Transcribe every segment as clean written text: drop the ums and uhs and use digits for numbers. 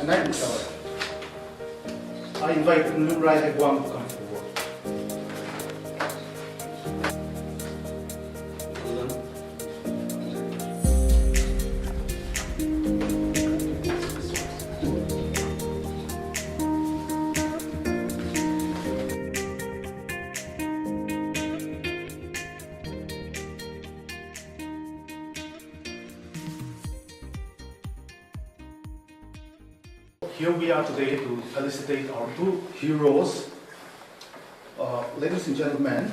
and I am sorry. I invite Nlumrai and Guam to come forward. Here we are today to felicitate our two heroes. Ladies and gentlemen,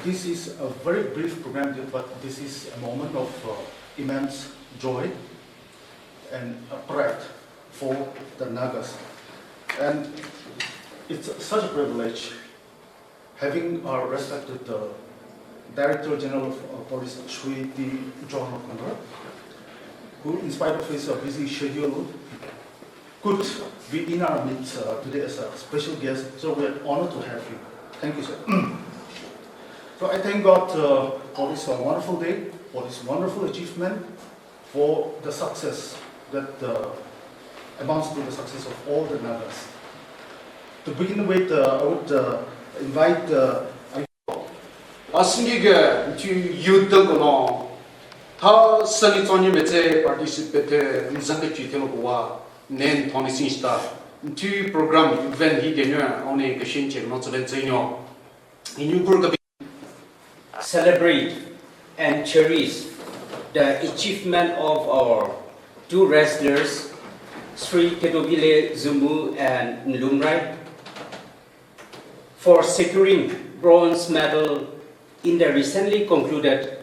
this is a very brief program, but this is a moment of immense joy and pride for the Nagas. And it's such a privilege having our respected Director General of Police, Sri Longkumer, who, in spite of his busy schedule, could be in our midst today as a special guest. So we're honored to have you. Thank you, sir. So I thank God for this wonderful day, for this wonderful achievement, for the success that amounts to the success of all the Nagas. To begin with, I would invite Asnige to youth the how Salitoni Mete participated in Zangachi Telowa, Nen Tony Sinsta, two program event he can on a Kashin not so in Newburgh. Celebrate and cherish the achievement of our two wrestlers, Sri Keduovilie Zumvü and Nlumrai, for securing bronze medal in the recently concluded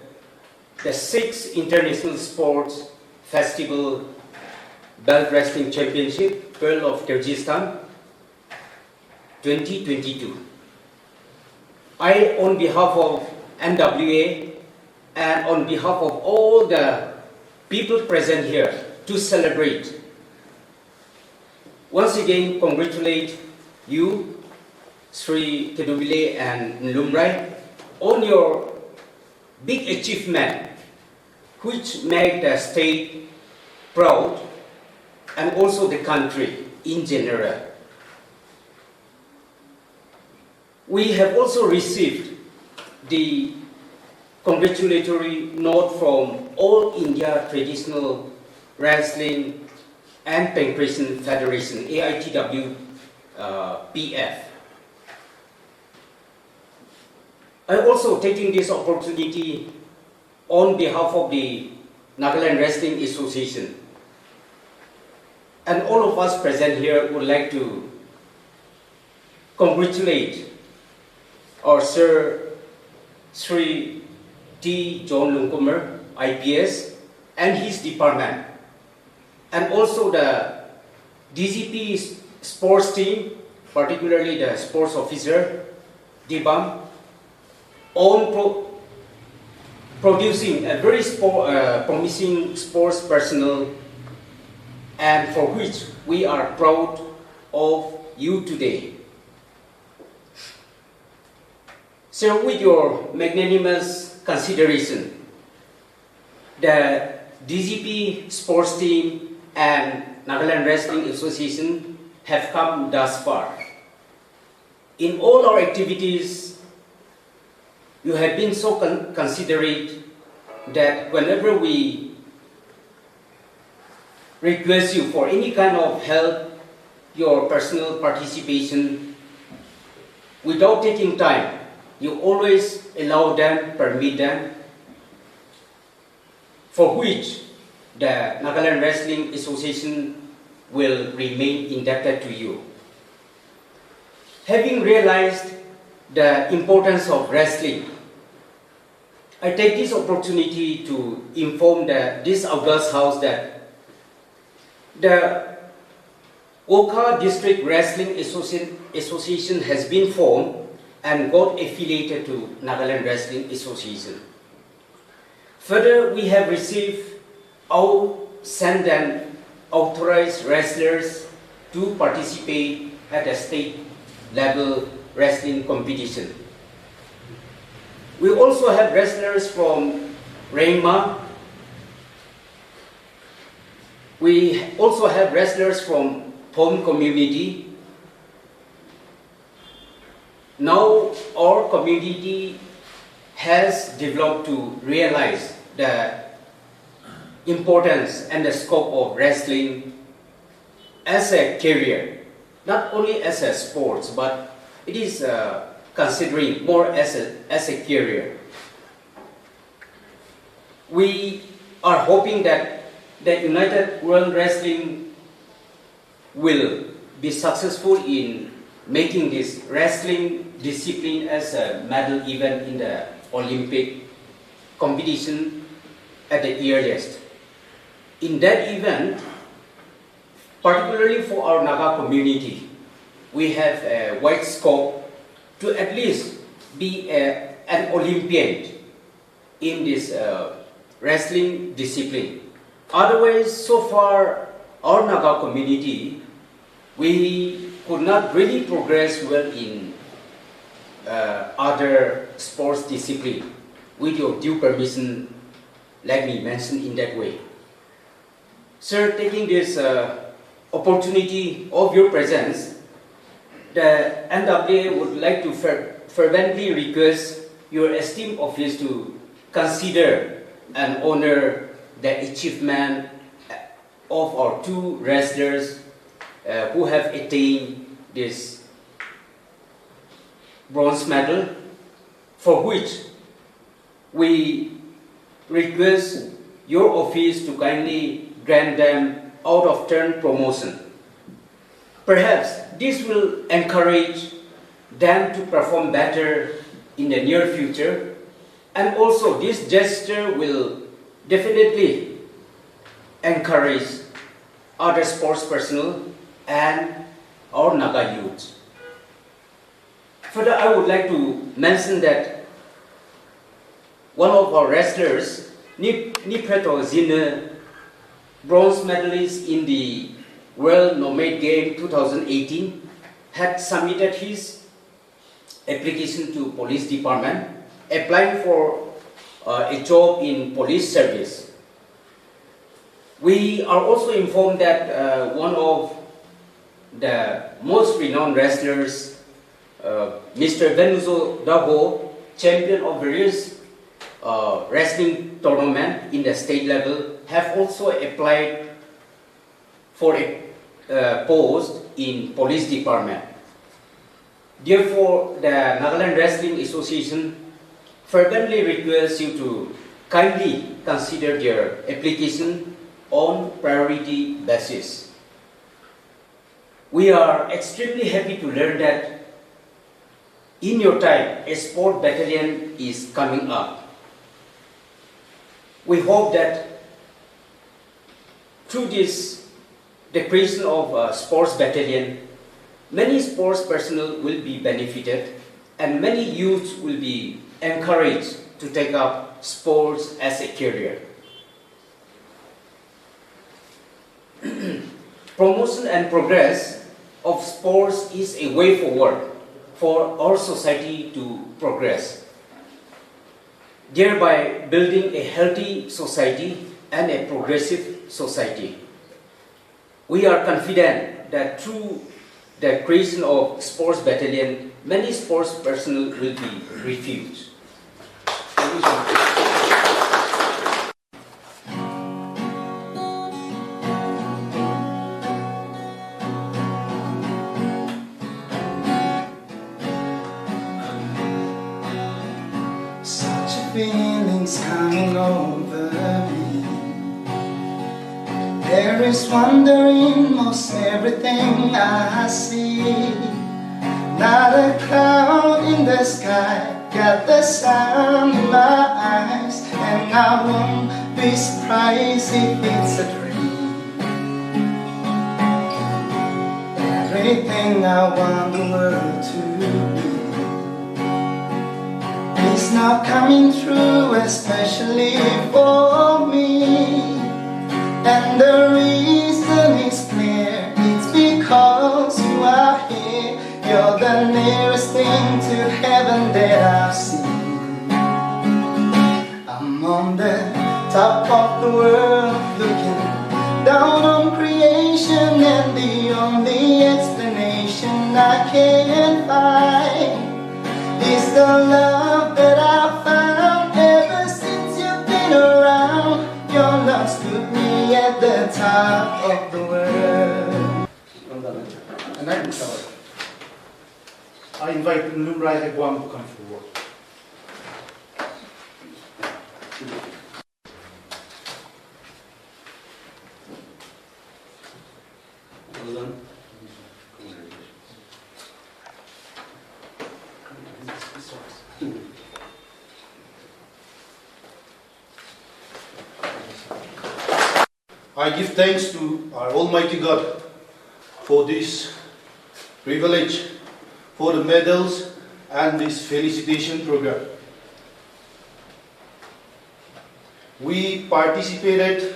the 6th International Sports Festival Belt Wrestling Championship, Pearl of Kyrgyzstan 2022. I, on behalf of NWA and on behalf of all the people present here to celebrate, once again congratulate you, Sri Keduovilie and Nlumrai, on your big achievement which made the state proud and also the country in general. We have also received the congratulatory note from All India Traditional Wrestling and Pancration Federation, AITW PF. I also taking this opportunity on behalf of the Nagaland Wrestling Association, and all of us present here would like to congratulate our Sir Sri T. John Longkumer, IPS, and his department, and also the DGP sports team, particularly the sports officer, Dibam, on producing a very promising sports personnel, and for which we are proud of you today. So with your magnanimous consideration, the DGP sports team and Nagaland Wrestling Association have come thus far. In all our activities, you have been so considerate that whenever we request you for any kind of help, your personal participation, without taking time, you always allow them, permit them, for which the Nagaland Wrestling Association will remain indebted to you. Having realized the importance of wrestling, I take this opportunity to inform this August House that the Oka District Wrestling Association has been formed and got affiliated to Nagaland Wrestling Association. Further, we have received sent and authorized wrestlers to participate at a state level wrestling competition. We also have wrestlers from Rema, We also have wrestlers from home community. Now our community has developed to realize the importance and the scope of wrestling as a career, not only as a sport, but it is considering more as a career. We are hoping that the United World Wrestling will be successful in making this wrestling discipline as a medal event in the Olympic competition at the earliest. In that event, particularly for our Naga community, we have a wide scope to at least be an Olympian in this wrestling discipline. Otherwise, so far, our Naga community, we could not really progress well in other sports discipline. With your due permission, let me mention in that way. Sir, taking this opportunity of your presence, the NWA would like to fervently request your esteemed office to consider and honor the achievement of our two wrestlers who have attained this bronze medal, for which we request your office to kindly grant them out-of-turn promotion. Perhaps this will encourage them to perform better in the near future, and also this gesture will definitely encourage other sports personnel and our Naga youth. Further, I would like to mention that one of our wrestlers, Nipreto Zine, bronze medalist in the World Nomad Game 2018, had submitted his application to police department, applying for a job in police service. We are also informed that one of the most renowned wrestlers, Mr. Venuzo Dago, champion of various wrestling tournament in the state level, have also applied for a post in police department. Therefore, the Nagaland Wrestling Association fervently requests you to kindly consider their application on priority basis. We are extremely happy to learn that in your time, a sport battalion is coming up. We hope that through this, the creation of a sports battalion, many sports personnel will be benefited and many youths will be encouraged to take up sports as a career. Promotion and progress of sports is a way forward for our society to progress, thereby building a healthy society and a progressive society. We are confident that through the creation of sports battalion, many sports personnel will be refused. Thank you so much. Feelings coming over me. There is wonder in most everything I see. Not a cloud in the sky, got the sun in my eyes, and I won't be surprised if it's a dream. Everything I want the world to be is now coming true, especially for me. And the reason is clear, it's because you are here. You're the nearest thing to heaven that I've seen. I'm on the top of the world, looking down on creation, and the only explanation I can find is the love that I found ever since you've been around. Your love stood me at the top of the world. And I invite Nlumrai to come forward. I give thanks to our Almighty God for this privilege, for the medals and this felicitation program. We participated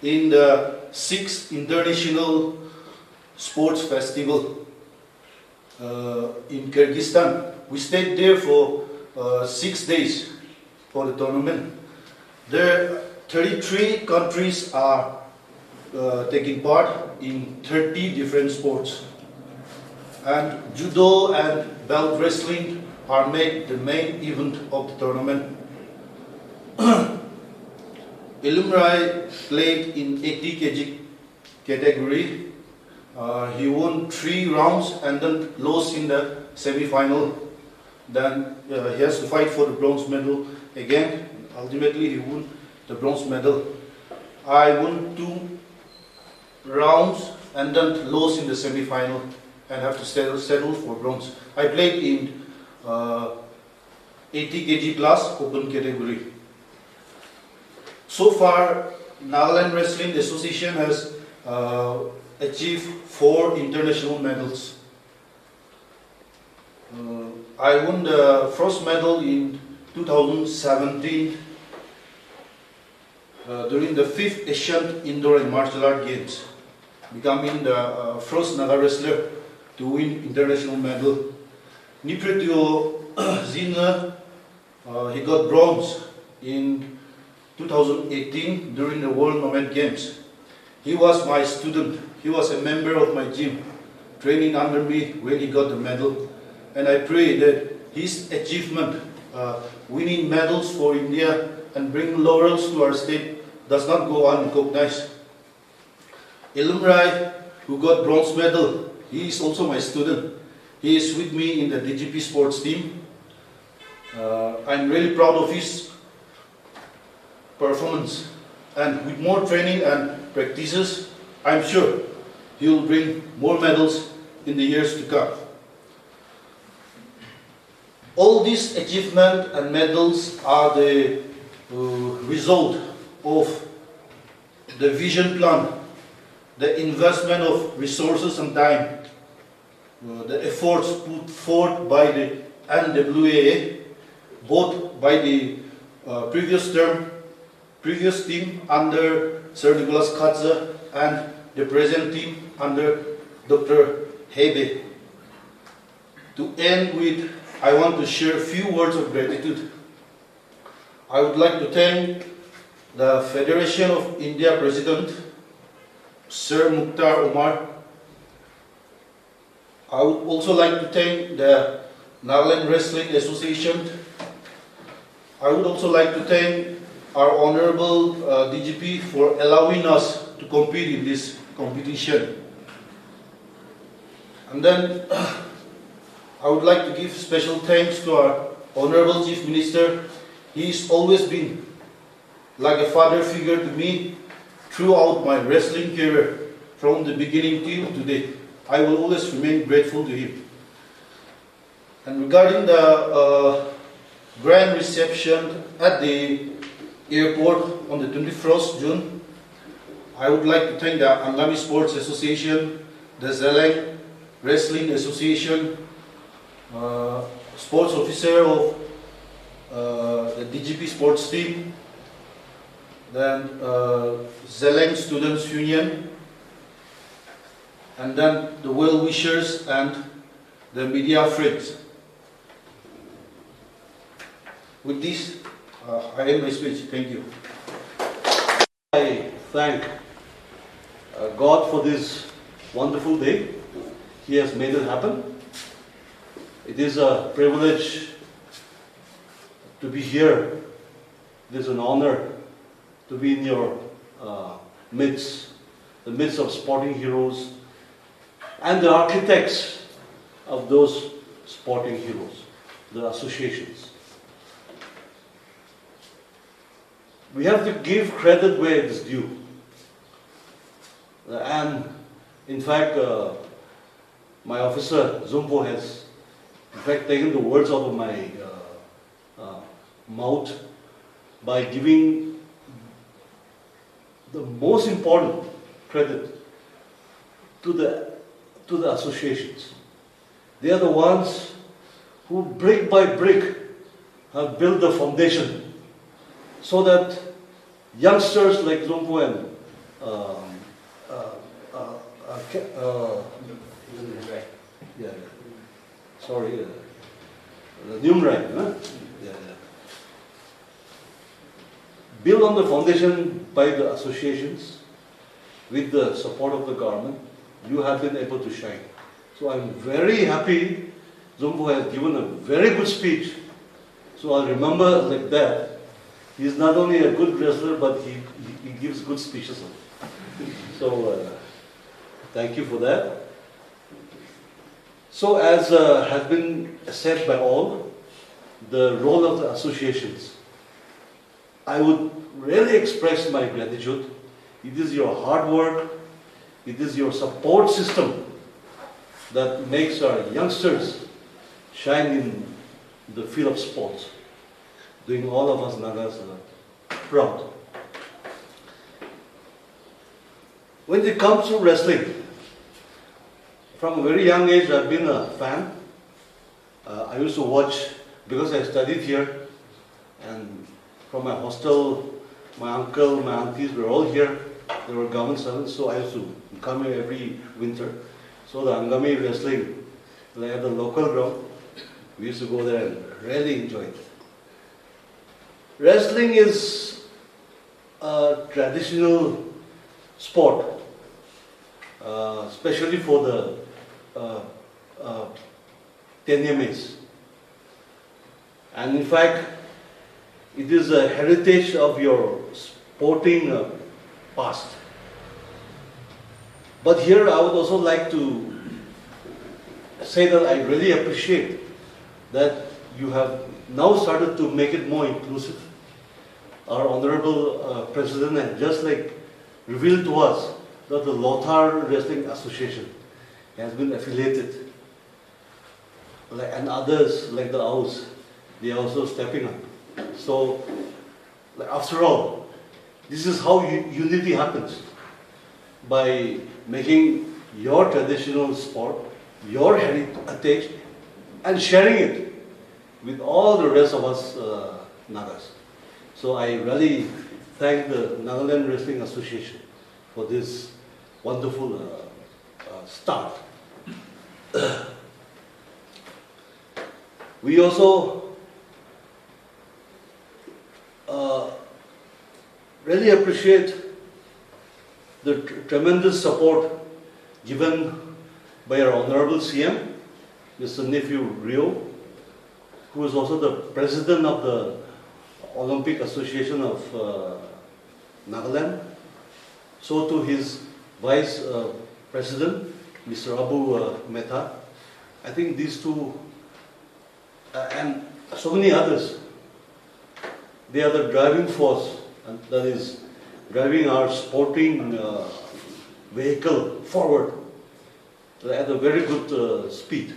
in the 6th International Sports Festival in Kyrgyzstan. We stayed there for 6 days for the tournament. There 33 countries are taking part in 30 different sports. And judo and belt wrestling are made the main event of the tournament. Nlumrai played in 80 kg category. He won 3 rounds and then lost in the semi-final. Then he has to fight for the bronze medal again. Ultimately, he won the bronze medal. I won 2 rounds and then lost in the semi-final and have to settle for bronze. I played in 80 kg class open category. So far, Naga Wrestling Association has achieved 4 international medals. I won the first medal in 2017 during the 5th Asian Indoor and Martial Art Games, becoming the first Naga wrestler to win international medal. Nipretio Zina, he got bronze in 2018 during the World Nomad Games. He was my student. He was a member of my gym, training under me when he got the medal. And I pray that his achievement, winning medals for India and bringing laurels to our state, does not go unrecognized. Nlumrai, who got bronze medal, he is also my student. He is with me in the DGP sports team. I'm really proud of his performance, and with more training and practices, I'm sure he will bring more medals in the years to come. All these achievements and medals are the result of the vision plan, the investment of resources and time, the efforts put forth by the NWAA, both by the previous team under Sir Nicholas Katza and the present team under Dr. Hebe. To end with, I want to share a few words of gratitude. I would like to thank the Federation of India President, Sir Mukhtar Omar. I would also like to thank the Naga Wrestling Association. I would also like to thank our Honorable DGP for allowing us to compete in this competition. And then I would like to give special thanks to our Honorable Chief Minister. He's always been like a father figure to me throughout my wrestling career, from the beginning till today. I will always remain grateful to him. And regarding the grand reception at the airport on the 21st June, I would like to thank the Angami Sports Association, the Zeliang Wrestling Association, sports officer of the DGP sports team, then Zeliang Students Union, and then the well-wishers and the media friends. With this, I end my speech. Thank you. I thank God for this wonderful day. He has made it happen. It is a privilege to be here. It is an honor to be in your midst, the midst of sporting heroes and the architects of those sporting heroes, the associations. We have to give credit where it is due. And in fact, my officer, Zumvü, has in fact taken the words out of my mouth by giving the most important credit to the associations. They are the ones who brick by brick have built the foundation so that youngsters like Zumvü and Nlumrai, huh? Built on the foundation by the associations with the support of the government, you have been able to shine. So I'm very happy Zumvü has given a very good speech. So I'll remember like that. He's not only a good wrestler, but he gives good speeches. So thank you for that. So as has been said by all, the role of the associations, I would really express my gratitude. It is your hard work, it is your support system that makes our youngsters shine in the field of sports, doing all of us Nagas proud. When it comes to wrestling, from a very young age I've been a fan. I used to watch, because I studied here, and from my hostel, my uncle, my aunties were all here. They were government servants, so I used to come here every winter. So the Angami wrestling, like at the local ground, we used to go there and really enjoy it. Wrestling is a traditional sport, especially for the Tenyames. And in fact, it is a heritage of your sporting past. But here I would also like to say that I really appreciate that you have now started to make it more inclusive. Our Honorable President has just like revealed to us that the Lothar Wrestling Association has been affiliated. And others like the Aus, they are also stepping up. So, after all, this is how unity happens. By making your traditional sport, your heritage, and sharing it with all the rest of us Nagas. So I really thank the Nagaland Wrestling Association for this wonderful start. We also really appreciate the tremendous support given by our Honorable CM, Mr. Nephew Rio, who is also the President of the Olympic Association of Nagaland. So to his Vice President, Mr. Abu Mehta. I think these two, and so many others, they are the driving force, and that is driving our sporting vehicle forward at a very good speed.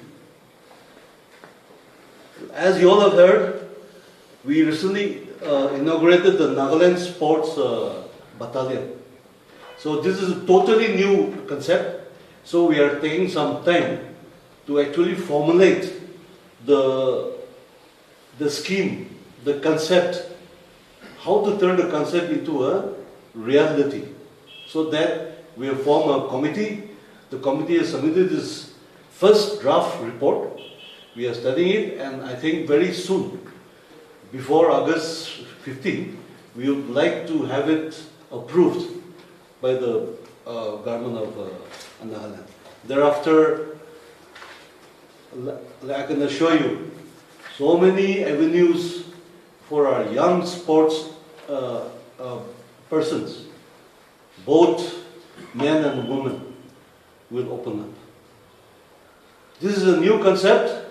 As you all have heard, we recently inaugurated the Nagaland Sports Battalion. So this is a totally new concept. So we are taking some time to actually formulate the scheme, the concept, how to turn the concept into a reality. So that we have formed a committee. The committee has submitted its first draft report. We are studying it, and I think very soon, before August 15, we would like to have it approved by the government of Nagaland. Thereafter, I can assure you, so many avenues for our young sports persons, both men and women, will open up. This is a new concept,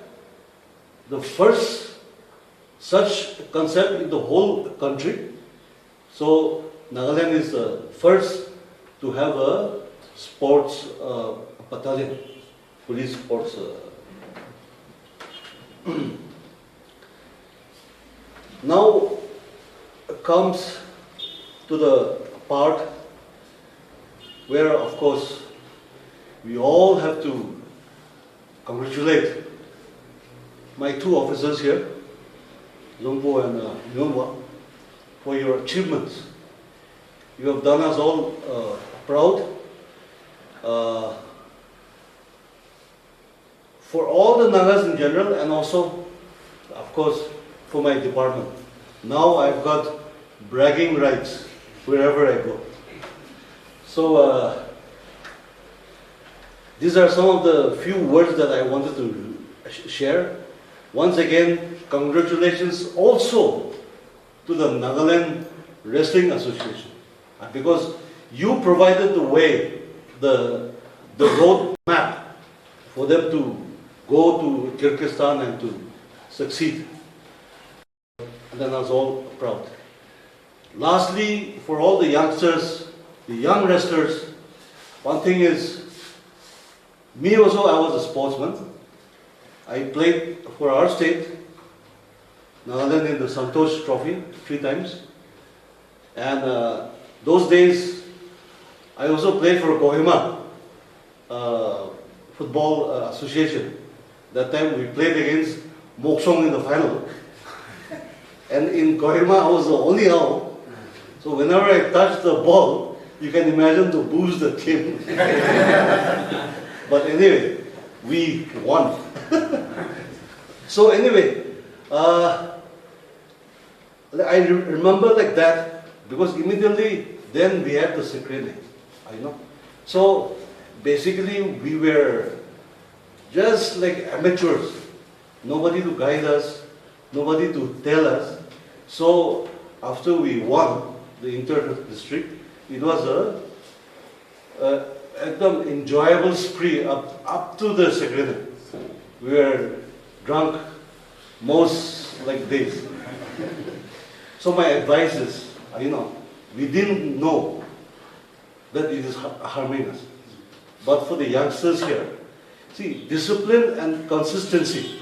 the first such concept in the whole country. So Nagaland is the first to have a sports battalion, police sports. Now comes to the part where, of course, we all have to congratulate my two officers here, Zumvü and Nlumrai, for your achievements. You have done us all proud. For all the Nagas in general, and also, of course, for my department. Now I've got bragging rights wherever I go. So these are some of the few words that I wanted to share. Once again, congratulations also to the Naga Wrestling Association, because you provided the way, the road map for them to go to Kyrgyzstan and to succeed. And then I was all proud. Lastly, for all the youngsters, the young wrestlers, one thing is, me also, I was a sportsman. I played for our state, Nagaland, in the Santosh Trophy 3 times. And those days, I also played for Kohima Football Association. That time we played against Moksong in the final. And in Kohima, I was the only out. So whenever I touched the ball, you can imagine the boos that came. But anyway, we won. So anyway, I remember like that, because immediately then we had the secretary, I know. So basically we were just like amateurs, nobody to guide us, nobody to tell us. So after we won the inter-district, it was a enjoyable spree up to the secretary. We were drunk most like days. So my advice is, we didn't know that it is harming us. But for the youngsters here, see, discipline and consistency,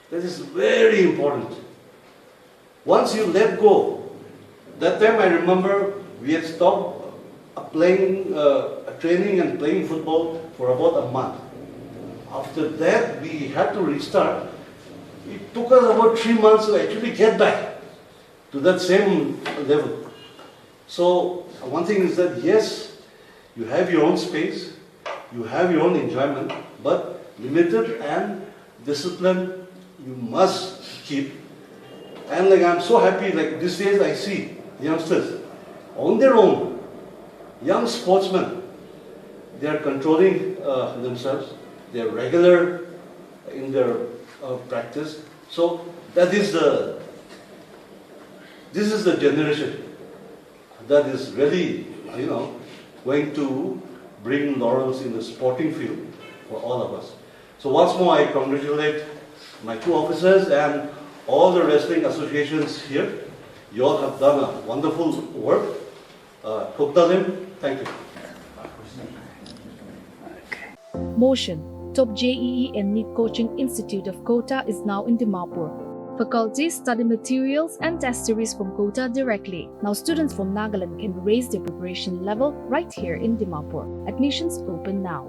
that is very important. Once you let go, that time I remember we had stopped playing, training and playing football for about a month. After that, we had to restart. It took us about 3 months to actually get back to that same level. So one thing is that yes, you have your own space, you have your own enjoyment, but limited and discipline you must keep. And like I'm so happy, like these days I see youngsters on their own, young sportsmen, they are controlling themselves, they are regular in their practice. So this is the generation that is really, going to bring laurels in the sporting field for all of us. So once more, I congratulate my two officers and all the wrestling associations here. You all have done a wonderful work. Kokdalim, thank you. Motion, top JEE and NEET Coaching Institute of Kota is now in Dimapur. Faculties study materials and test series from Kota directly. Now students from Nagaland can raise their preparation level right here in Dimapur. Admissions open now.